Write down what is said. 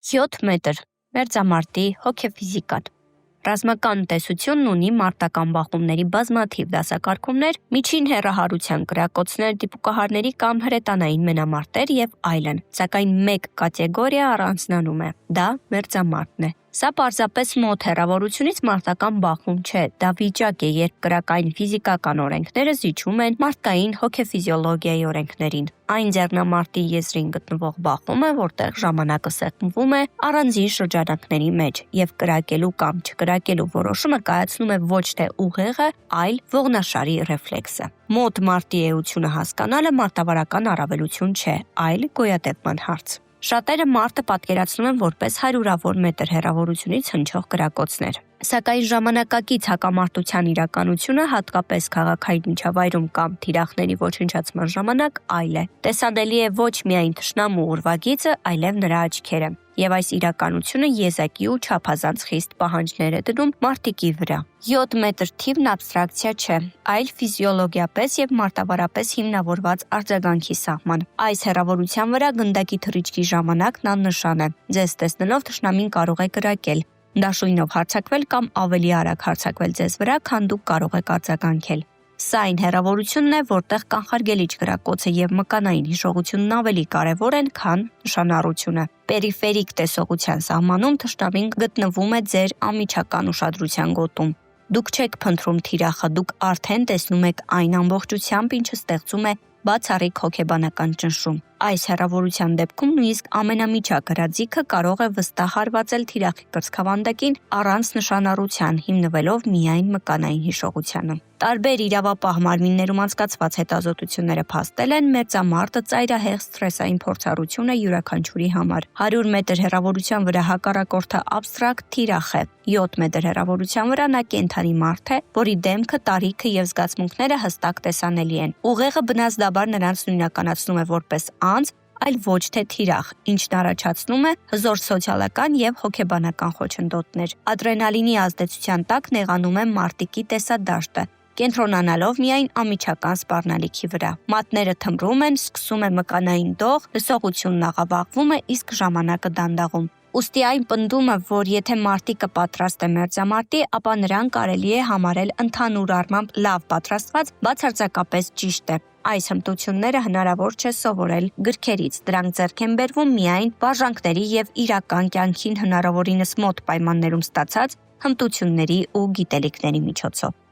7 մետր մերձամարտի հոգեֆիզիկան։ Ռազմական տեսությունն ունի մարտական բախումների բազմաթիվ դասակարգումներ, միջին հեռահարության կրակոցներ, դիպուկահարների կամ հրետանային մենամարտեր եւ այլն, սակայն մեկ կատեգորիա առանձնանում է՝ դա մերձամարտն է։ Սա պարզապես մոտ հեռավորությունից մարտական բախում չէ, դա վիճակ է, երբ կրակային ֆիզիկական օրենքները զիջում են մարդկային հոգեֆիզիոլոգիայի օրենքներին։ Այն ձեռնամարտի եզրին գտնվող բախում է, որտեղ ժամանակը սեղմվում է առանձին շրջանակների մեջ, եւ կրակելու կամ չկրակելու որոշումը կայացնում է ոչ թե ուղեղը, այլ ողնաշարի ռեֆլեքսը։ Մոտ մարտի էությունը հասկանալը մարտավարական առավելություն չէ, այլ գոյատևման հարց։ Շատերը մարտը պատկերացնում են որպես հարյուրավոր մետր հեռավորությունից հնչող կրակոցներ։ Սակայն ժամանակակից հակամարտության իրականությունը, հատկապես քաղաքային միջավայրում կամ թիրախների ոչնչացման ժամանակ, այլ է։ Տեսանելի է ոչ միայն թշնամու ուրվագիծը, այլև նրա աչքերը։ Եվ այս իրականությունը եզակի ու չափազանց խիստ պահանջներ է դնում մարտիկի վրա։ 7 մետր թիվն աբստրակցիա չէ, այլ ֆիզիոլոգիապես եւ մարտավարապես հիմնավորված արձագանքի սահման։ Այս հեռավորության վրա գնդակի թռիչքի ժամանակն աննշան է։ Ձեզ տեսնելով թշնամին կարող է կրակել, դաշույնով հարձակվել կամ ավելի արագ հարձակվել ձեզ վրա, քան դուք կարող եք արձագանքել։ Սա այն հեռավորությունն է, որտեղ կանխարգելիչ կրակոցը եւ մկանային հիշողությունն ավելի կարեւոր են, քան նշանառությունը։ Պերիֆերիկ տեսողության սահմանում թշնամին գտնվում է ձեր անմիջական ուշադրության գոտում։ Դուք չեք փնտրում թիրախը, դուք արդեն տեսնում եք այն ամբողջությամբ, ինչը ստեղծում է բացառիկ հոգեբանական ճնշում։ Այս հեռավորության դեպքում նույնիսկ ամենամիջակ հրաձիգը կարող է վստահ հարվածել թիրախի կրծքավանդակին առանց նշանառության, հիմնվելով միայն մկանային հիշողությանը։ Տարբեր իրավապահ մարմիններում անցկացված հետազոտությունները փաստել են մերձամարտը ծայրահեղ սթրեսային փորձառություն է յուրաքանչյուրի համար։ 100 մետր հեռավորության վրա հակառակորդը աբստրակտ թիրախ է, 7 մետր հեռավորության վրա նա կենդանի մարդ է, որի դեմքը, տարիքը եւ զգացմունքները հստակ տեսանելի են։ Ուղեղը բնազդաբար նրանց նույնականացնում է որպես անձ, այլ ոչ թե թիրախ, ինչն առաջացնում է հզոր սոցիալական եւ հոգեբանական խոչընդոտներ։ Ադրենալինի ազդեցության տակ նեղանում է մարտիկի տեսադաշտը, կենտրոնանալով միայն անմիջական սպառնալիքի վրա։ Մատները թմրում են, սկսում է մկանային դող, լսողությունն աղավաղվում է, իսկ ժամանակը դանդաղում։ Ուստի այն պնդումը, որ եթե մարտիկը պատրաստ է մերձամարտի, ապա նրան կարելի է համարել ընդհանուր առմամբ լավ պատրաստված, բացարձակապես ճիշտ է։ Այս հմտությունները հնարավոր չէ սովորել գրքերից, դրանք ձեռք են բերվում միայն վարժանքների եւ իրական կյանքին հնարավորինս մոտ պայմաններում ստացած հմտությունների ու գիտելիքների միջոցով։